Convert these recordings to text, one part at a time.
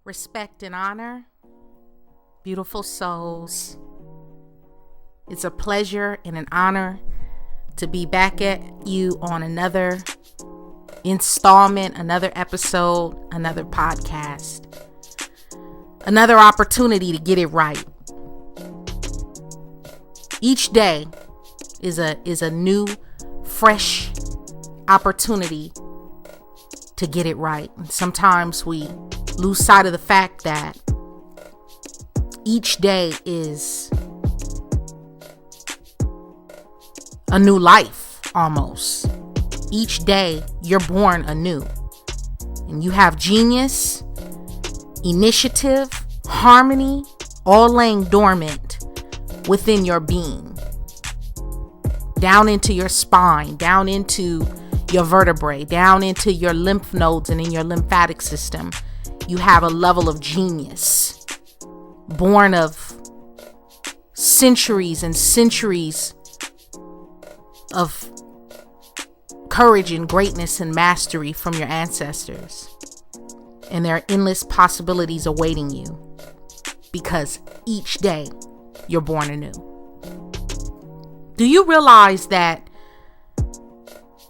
respect and honor, beautiful souls. It's a pleasure and an honor to be back at you on another installment, another episode, another podcast, another opportunity to get it right. Each day is a new, fresh opportunity to get it right. And sometimes we lose sight of the fact that each day is a new life, almost. Each day you're born anew, and you have genius, initiative, harmony, all laying dormant within your being, down into your spine, down into your vertebrae, down into your lymph nodes and in your lymphatic system. You have a level of genius born of centuries and centuries of courage and greatness and mastery from your ancestors. And there are endless possibilities awaiting you, because each day you're born anew. Do you realize that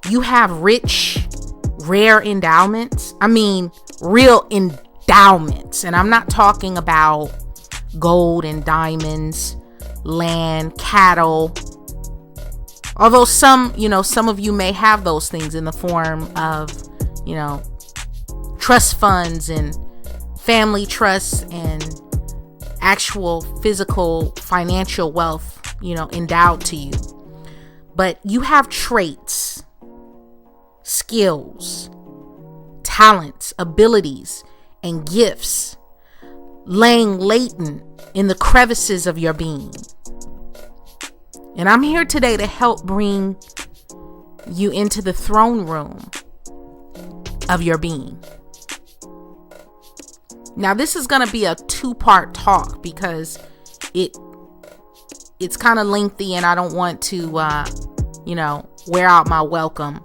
you have rich, rare endowments? I mean, real endowments. And I'm not talking about gold and diamonds, land, cattle. Although some of you may have those things in the form of, trust funds and family trusts and actual physical financial wealth, endowed to you. But you have traits, skills, talents, abilities, and gifts laying latent in the crevices of your being. And I'm here today to help bring you into the throne room of your being. Now, this is going to be a 2-part talk because it's kind of lengthy, and I don't want to, wear out my welcome.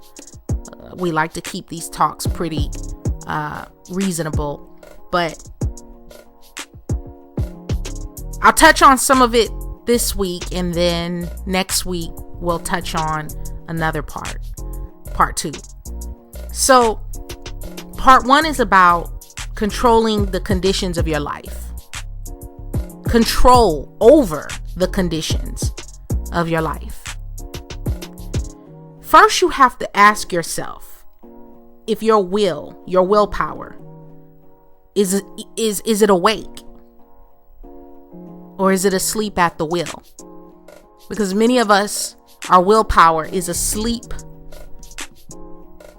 We like to keep these talks pretty reasonable, but I'll touch on some of it this week, and then next week we'll touch on another part 2. So part 1 is about controlling the conditions of your life. Control over the conditions of your life. First, you have to ask yourself if your willpower, is it awake? Or is it asleep at the wheel? Because many of us, our willpower is asleep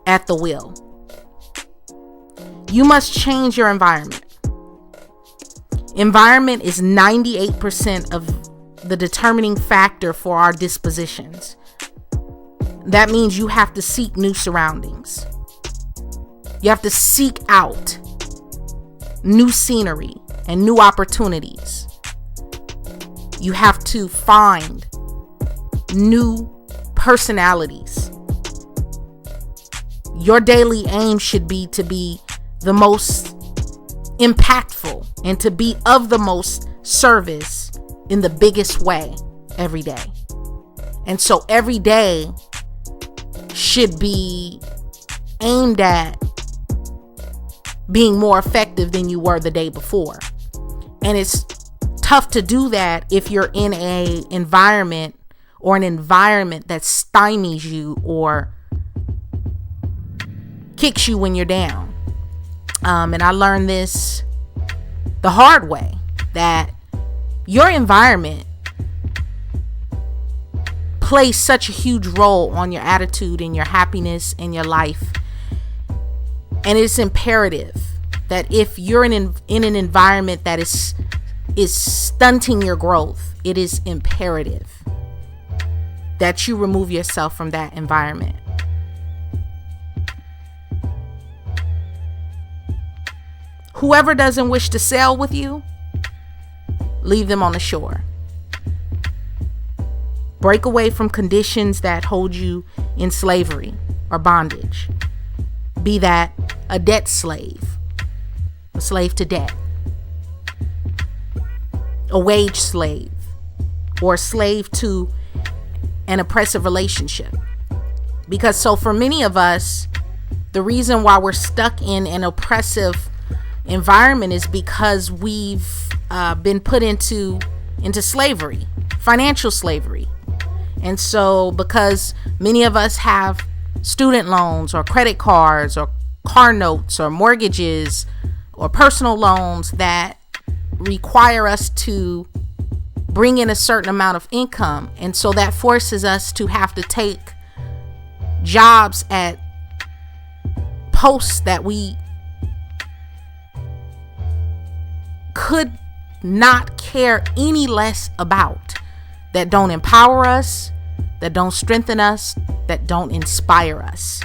at the wheel. You must change your environment. Environment is 98% of the determining factor for our dispositions. That means you have to seek new surroundings. You have to seek out new scenery and new opportunities. You have to find new personalities. Your daily aim should be to be the most impactful and to be of the most service in the biggest way every day. And so every day should be aimed at being more effective than you were the day before. And it's tough to do that if you're in an environment that stymies you or kicks you when you're down. And I learned this the hard way, that your environment plays such a huge role on your attitude and your happiness in your life. And it's imperative that if you're in an environment that is stunting your growth, it is imperative that you remove yourself from that environment. Whoever doesn't wish to sail with you, leave them on the shore. Break away from conditions that hold you in slavery or bondage. Be that a debt slave, a slave to debt. a wage slave or a slave to an oppressive relationship. Because so for many of us, the reason why we're stuck in an oppressive environment is because we've been put into slavery, financial slavery. And so because many of us have student loans or credit cards or car notes or mortgages or personal loans that require us to bring in a certain amount of income. And so that forces us to have to take jobs at posts that we could not care any less about, that don't empower us, that don't strengthen us, that don't inspire us.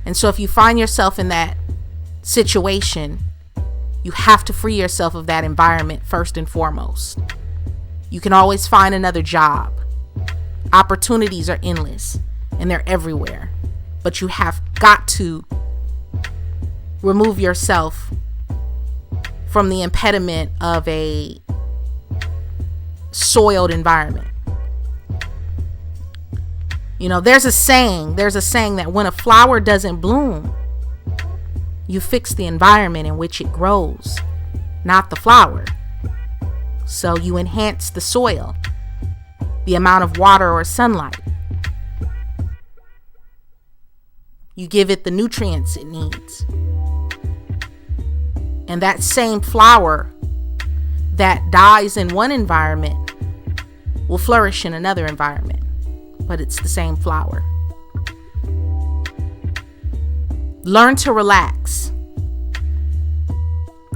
And so if you find yourself in that situation, you have to free yourself of that environment first and foremost. You can always find another job. Opportunities are endless and they're everywhere. But you have got to remove yourself from the impediment of a soiled environment. You know, there's a saying that when a flower doesn't bloom, you fix the environment in which it grows, not the flower. So you enhance the soil, the amount of water or sunlight. You give it the nutrients it needs. And that same flower that dies in one environment will flourish in another environment. But it's the same flower. Learn to relax.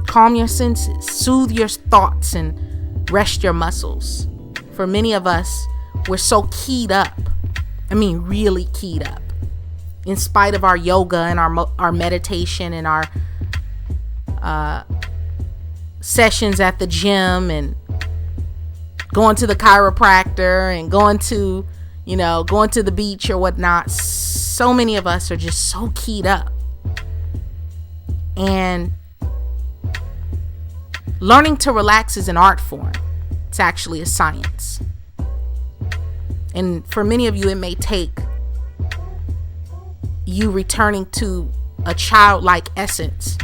Calm your senses. Soothe your thoughts and rest your muscles. For many of us, we're so keyed up. I mean, really keyed up. In spite of our yoga and our meditation and our sessions at the gym and going to the chiropractor and going to the beach or whatnot, so many of us are just so keyed up. And learning to relax is an art form. It's actually a science. And for many of you, it may take you returning to a childlike essence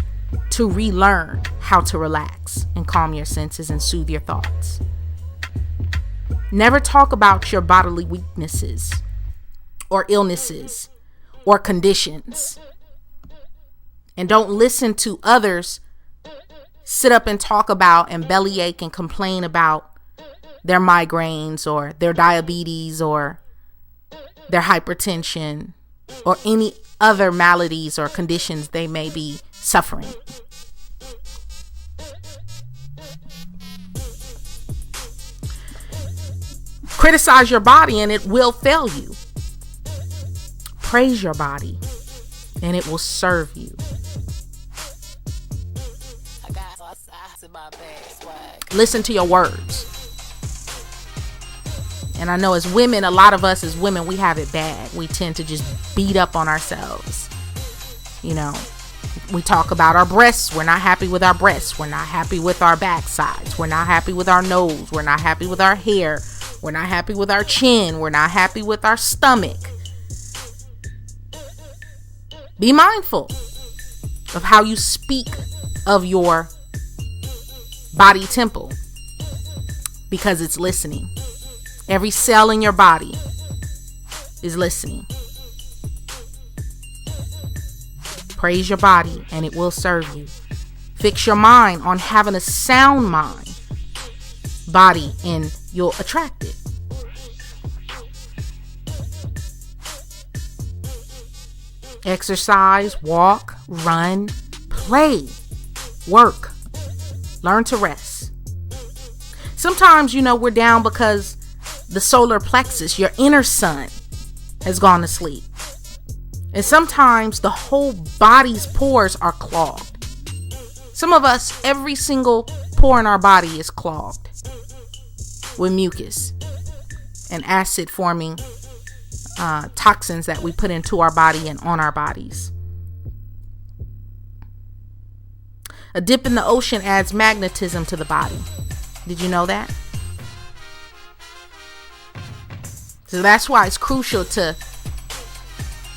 to relearn how to relax and calm your senses and soothe your thoughts. Never talk about your bodily weaknesses or illnesses or conditions. And don't listen to others sit up and talk about and bellyache and complain about their migraines or their diabetes or their hypertension or any other maladies or conditions they may be suffering. Criticize your body and it will fail you. Praise your body and it will serve you. Listen to your words. And I know as women, a lot of us as women, we have it bad. We tend to just beat up on ourselves. You know, we talk about our breasts. We're not happy with our breasts. We're not happy with our backsides. We're not happy with our nose. We're not happy with our hair. We're not happy with our chin. We're not happy with our stomach. Be mindful of how you speak of your body temple, because it's listening. Every cell in your body is listening. Praise your body and it will serve you. Fix your mind on having a sound mind, body, and you'll attract it. Exercise, walk, run, play, work, learn to rest. Sometimes, we're down because the solar plexus, your inner sun, has gone to sleep. And sometimes the whole body's pores are clogged. Some of us, every single pore in our body is clogged with mucus and acid forming toxins that we put into our body and on our bodies. A dip in the ocean adds magnetism to the body. Did you know that? So that's why it's crucial to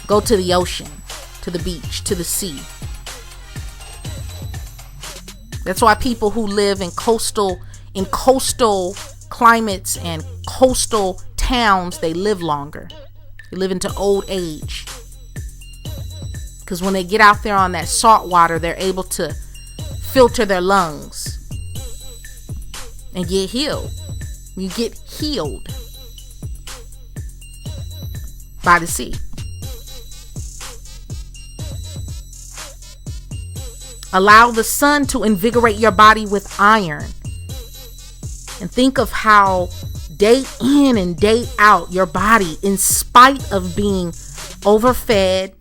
go to the ocean, to the beach, to the sea. That's why people who live in coastal climates and coastal towns, they live longer. They live into old age. Because when they get out there on that salt water, they're able to filter their lungs and get healed. You get healed by the sea. Allow the sun to invigorate your body with iron. And think of how day in and day out, your body, in spite of being overfed,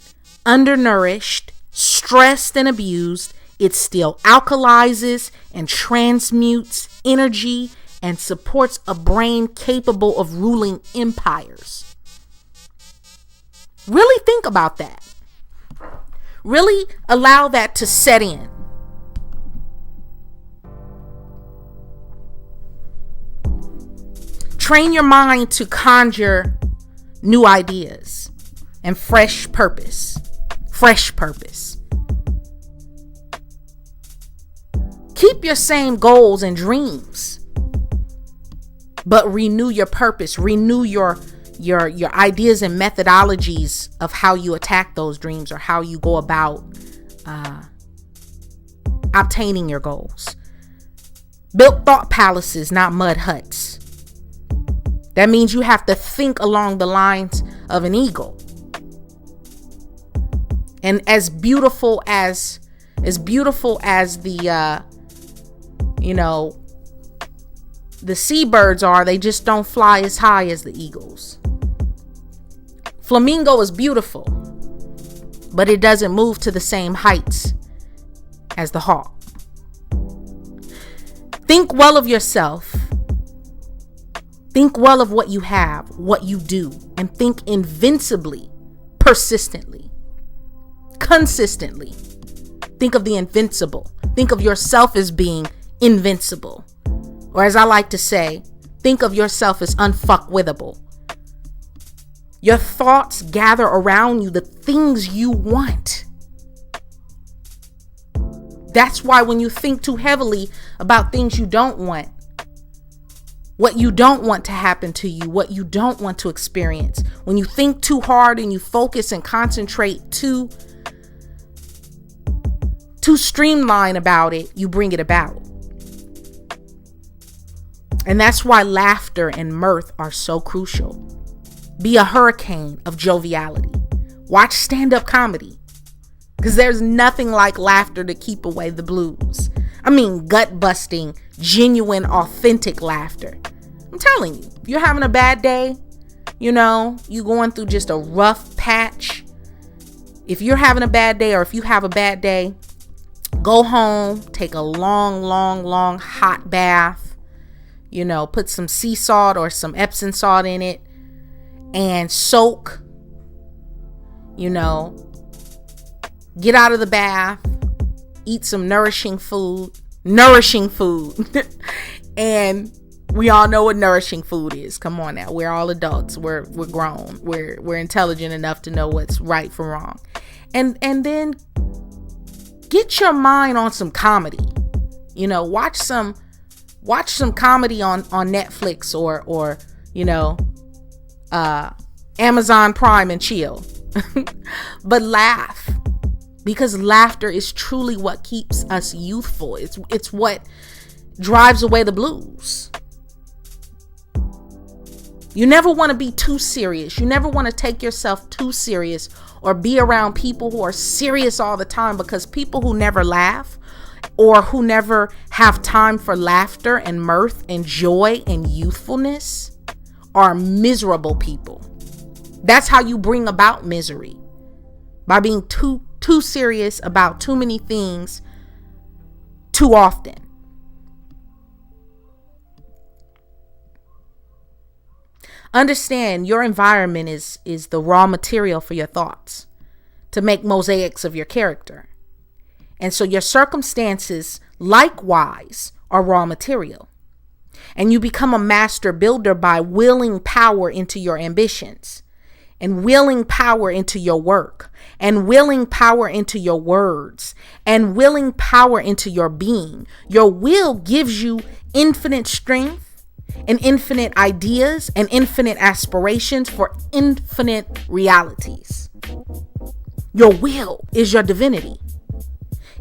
undernourished, stressed, and abused, it still alkalizes and transmutes energy and supports a brain capable of ruling empires. Really think about that. Really allow that to set in. Train your mind to conjure new ideas and fresh purpose. Fresh purpose. Keep your same goals and dreams, but renew your purpose. Renew your ideas and methodologies of how you attack those dreams or how you go about obtaining your goals. Build thought palaces, not mud huts. That means you have to think along the lines of an eagle. And as beautiful as the the seabirds are, they just don't fly as high as the eagles. Flamingo is beautiful, but it doesn't move to the same heights as the hawk. Think well of yourself. Think well of what you have, what you do, and think invincibly, persistently, consistently. Think of the invincible. Think of yourself as being invincible. Or as I like to say, think of yourself as unfuckwithable. Your thoughts gather around you the things you want. That's why when you think too heavily about things you don't want, what you don't want to happen to you, what you don't want to experience, when you think too hard and you focus and concentrate too streamlined about it, you bring it about. And that's why laughter and mirth are so crucial. Be a hurricane of joviality. Watch stand-up comedy, because there's nothing like laughter to keep away the blues. I mean, gut-busting, genuine, authentic laughter. I'm telling you, if you're having a bad day, you going through just a rough patch. If you're having a bad day, or if you have a bad day, go home, take a long hot bath, put some sea salt or some Epsom salt in it and soak, get out of the bath, eat some nourishing food. And we all know what nourishing food is. Come on now. We're all adults. We're grown. We're intelligent enough to know what's right from wrong. And then get your mind on some comedy. Watch some comedy on Netflix or Amazon Prime and chill. But laugh, because laughter is truly what keeps us youthful. It's what drives away the blues. You never want to be too serious. You never want to take yourself too serious or be around people who are serious all the time, because people who never laugh or who never have time for laughter and mirth and joy and youthfulness are miserable people. That's how you bring about misery, by being too serious about too many things too often. Understand your environment is the raw material for your thoughts to make mosaics of your character. And so your circumstances likewise are raw material. And you become a master builder by willing power into your ambitions, and willing power into your work, and willing power into your words, and willing power into your being. Your will gives you infinite strength and infinite ideas and infinite aspirations for infinite realities. Your will is your divinity.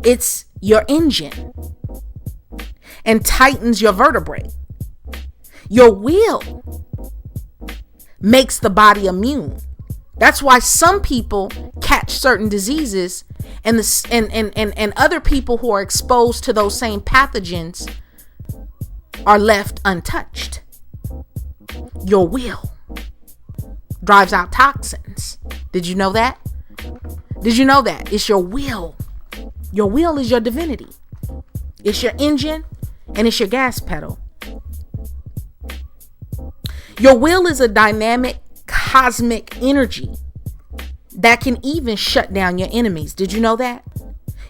It's your engine and tightens your vertebrae. Your will makes the body immune. That's why some people catch certain diseases and other people who are exposed to those same pathogens are left untouched. Your will drives out toxins. Did you know that? Did you know that? It's your will. Your will is your divinity. It's your engine and it's your gas pedal. Your will is a dynamic cosmic energy that can even shut down your enemies. Did you know that?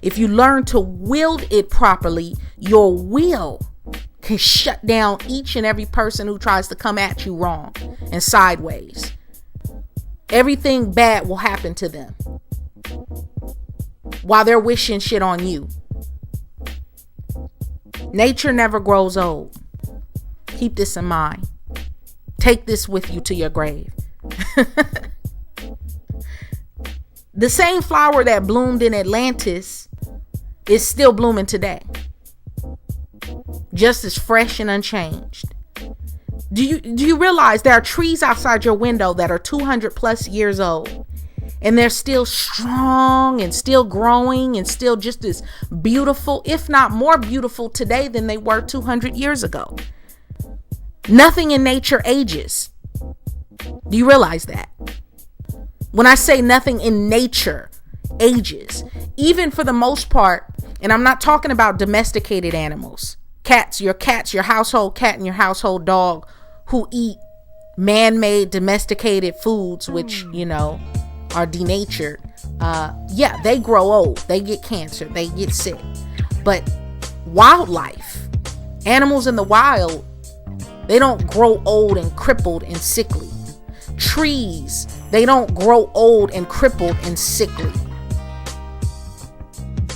If you learn to wield it properly, your will can shut down each and every person who tries to come at you wrong and sideways. Everything bad will happen to them while they're wishing shit on you. Nature never grows old. Keep this in mind. Take this with you to your grave. The same flower that bloomed in Atlantis is still blooming today, just as fresh and unchanged. Do you realize there are trees outside your window that are 200 plus years old, and they're still strong and still growing and still just as beautiful, if not more beautiful today than they were 200 years ago? Nothing in nature ages. Do you realize that? When I say nothing in nature ages, even for the most part, and I'm not talking about domesticated animals, your household cat and your household dog who eat man-made domesticated foods, which, are denatured. Yeah, they grow old. They get cancer. They get sick. But wildlife, animals in the wild, they don't grow old and crippled and sickly. Trees, they don't grow old and crippled and sickly.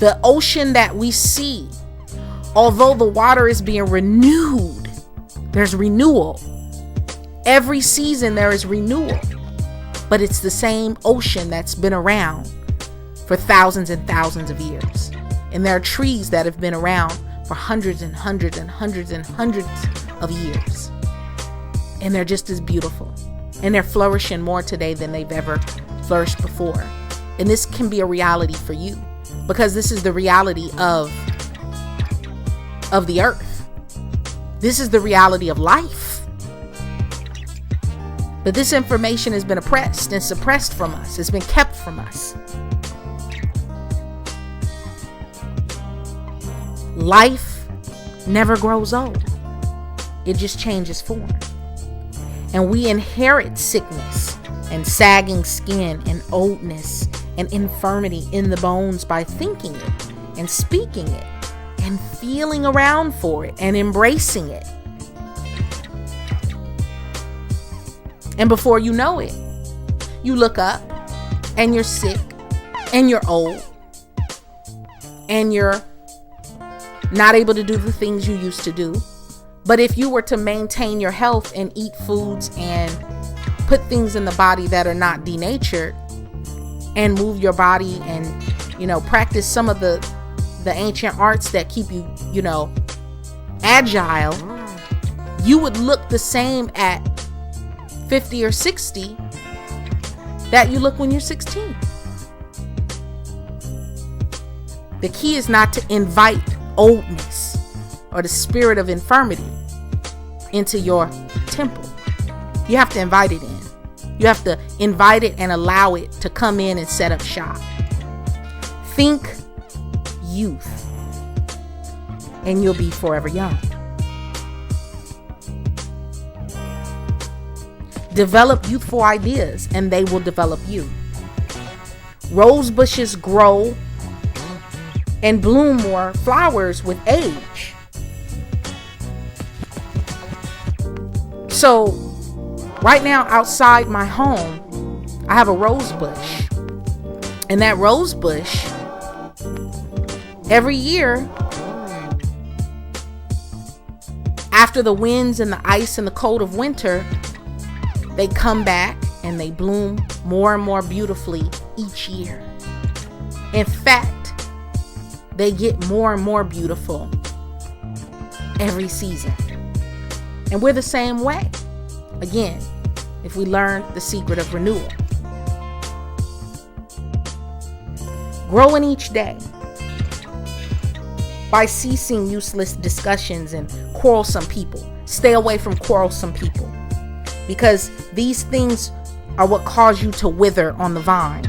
The ocean that we see, although the water is being renewed, there's renewal. Every season there is renewal. But it's the same ocean that's been around for thousands and thousands of years. And there are trees that have been around for hundreds and hundreds and hundreds and hundreds of years. And they're just as beautiful. And they're flourishing more today than they've ever flourished before. And this can be a reality for you, because this is the reality of the earth. This is the reality of life. But this information has been oppressed and suppressed from us. It's been kept from us. Life never grows old. It just changes form. And we inherit sickness and sagging skin and oldness and infirmity in the bones by thinking it and speaking it and feeling around for it and embracing it. And before you know it, you look up and you're sick and you're old and you're not able to do the things you used to do. But if you were to maintain your health and eat foods and put things in the body that are not denatured and move your body and, practice some of the ancient arts that keep you, agile, you would look the same at 50 or 60 that you look when you're 16. The key is not to invite oldness or the spirit of infirmity into your temple. You have to invite it in. You have to invite it and allow it to come in and set up shop. Think youth, and you'll be forever young. Develop youthful ideas, and they will develop you. Rose bushes grow and bloom more flowers with age. So right now outside my home, I have a rose bush. And that rose bush, every year, after the winds and the ice and the cold of winter, they come back and they bloom more and more beautifully each year. In fact, they get more and more beautiful every season. And we're the same way. Again, if we learn the secret of renewal. Growing each day by ceasing useless discussions and quarrelsome people. Stay away from quarrelsome people, because these things are what cause you to wither on the vine.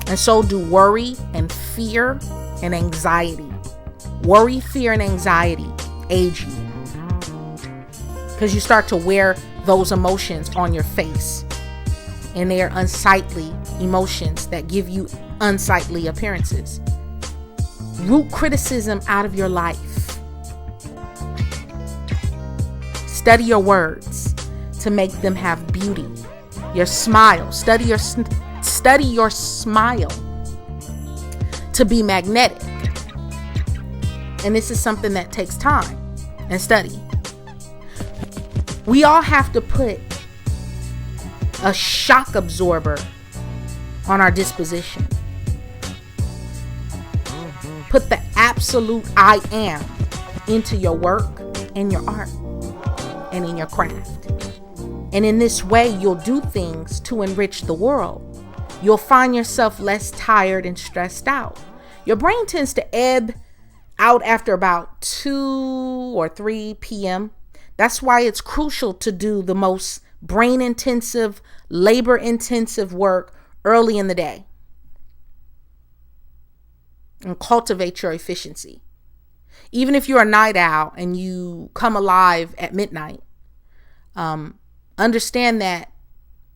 And so do worry and fear and anxiety. Worry, fear, and anxiety age you, because you start to wear those emotions on your face, and they are unsightly emotions that give you unsightly appearances. Root criticism out of your life. Study your words to make them have beauty. Your smile. Study your smile to be magnetic. And this is something that takes time and study. We all have to put a shock absorber on our disposition. Put the absolute I am into your work and your art and in your craft. And in this way, you'll do things to enrich the world. You'll find yourself less tired and stressed out. Your brain tends to ebb out after about 2 or 3 p.m. That's why it's crucial to do the most brain-intensive, labor-intensive work early in the day. And cultivate your efficiency. Even if you're a night owl and you come alive at midnight, understand that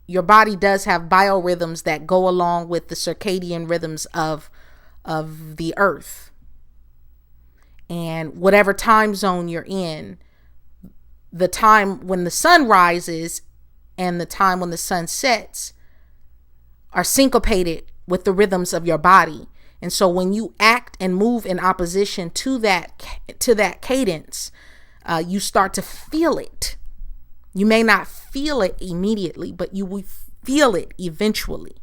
your body does have biorhythms that go along with the circadian rhythms of the earth. And whatever time zone you're in, the time when the sun rises and the time when the sun sets are syncopated with the rhythms of your body. And so when you act and move in opposition to that cadence, you start to feel it. You may not feel it immediately, but you will feel it eventually.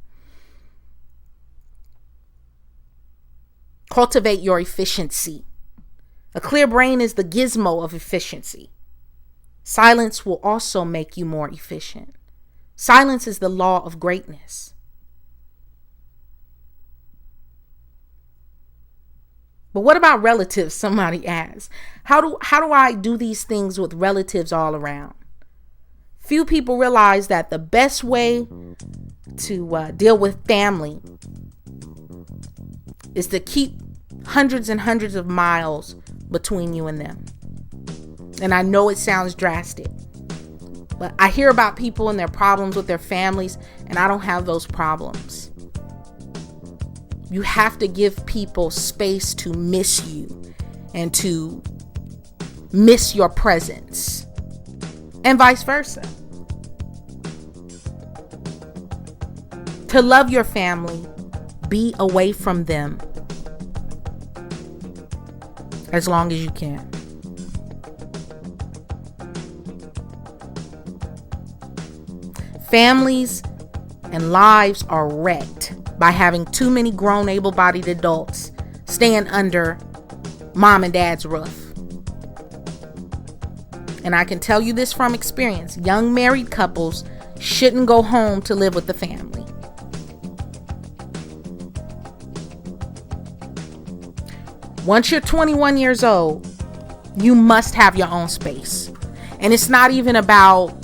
Cultivate your efficiency. A clear brain is the gizmo of efficiency. Silence will also make you more efficient. Silence is the law of greatness. But what about relatives? Somebody asks. How do I do these things with relatives all around? Few people realize that the best way to deal with family is to keep hundreds and hundreds of miles between you and them. And I know it sounds drastic, but I hear about people and their problems with their families, and I don't have those problems. You have to give people space to miss you and to miss your presence, and vice versa. To love your family, be away from them as long as you can. Families and lives are wrecked by having too many grown, able-bodied adults staying under mom and dad's roof. And I can tell you this from experience. Young married couples shouldn't go home to live with the family. Once you're 21 years old, you must have your own space. And it's not even about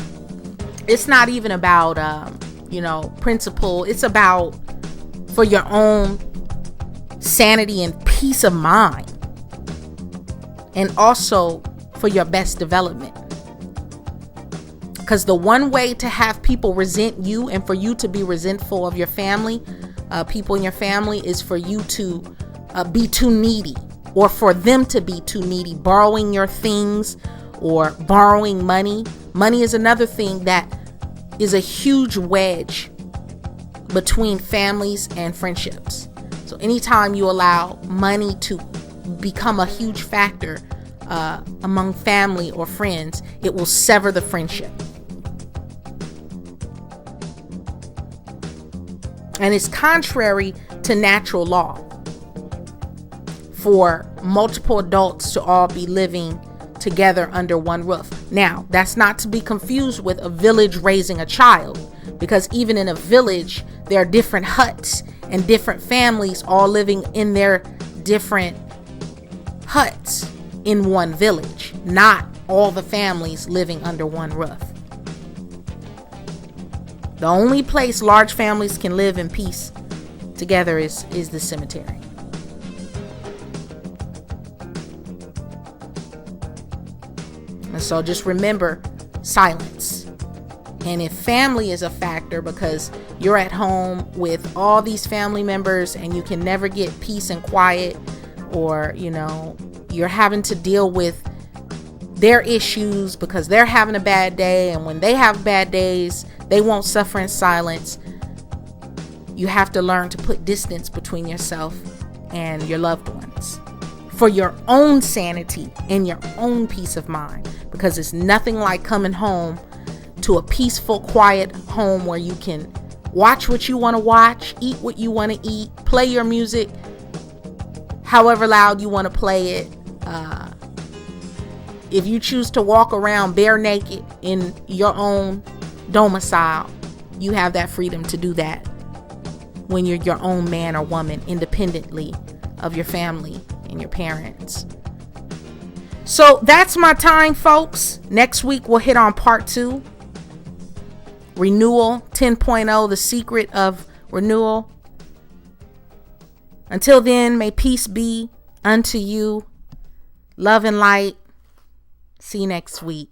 principle. It's about for your own sanity and peace of mind, and also for your best development. Because the one way to have people resent you and for you to be resentful of your family, people in your family, is for you to be too needy, or for them to be too needy, borrowing your things or borrowing money. Money is another thing that is a huge wedge between families and friendships. So anytime you allow money to become a huge factor among family or friends, it will sever the friendship. And it's contrary to natural law for multiple adults to all be living together under one roof. Now, that's not to be confused with a village raising a child, because even in a village, there are different huts and different families all living in their different huts in one village, not all the families living under one roof. The only place large families can live in peace together is the cemetery. And so just remember silence. And if family is a factor because you're at home with all these family members and you can never get peace and quiet, or, you're having to deal with their issues because they're having a bad day, and when they have bad days, they won't suffer in silence. You have to learn to put distance between yourself and your loved ones for your own sanity and your own peace of mind, because it's nothing like coming home to a peaceful, quiet home where you can watch what you want to watch, eat what you want to eat, play your music however loud you want to play it. If you choose to walk around bare naked in your own domicile, you have that freedom to do that when you're your own man or woman, independently of your family and your parents. So that's my time, folks. Next week we'll hit on part 2, Renewal 10.0, the secret of renewal. Until then, may peace be unto you. Love and light. See you next week.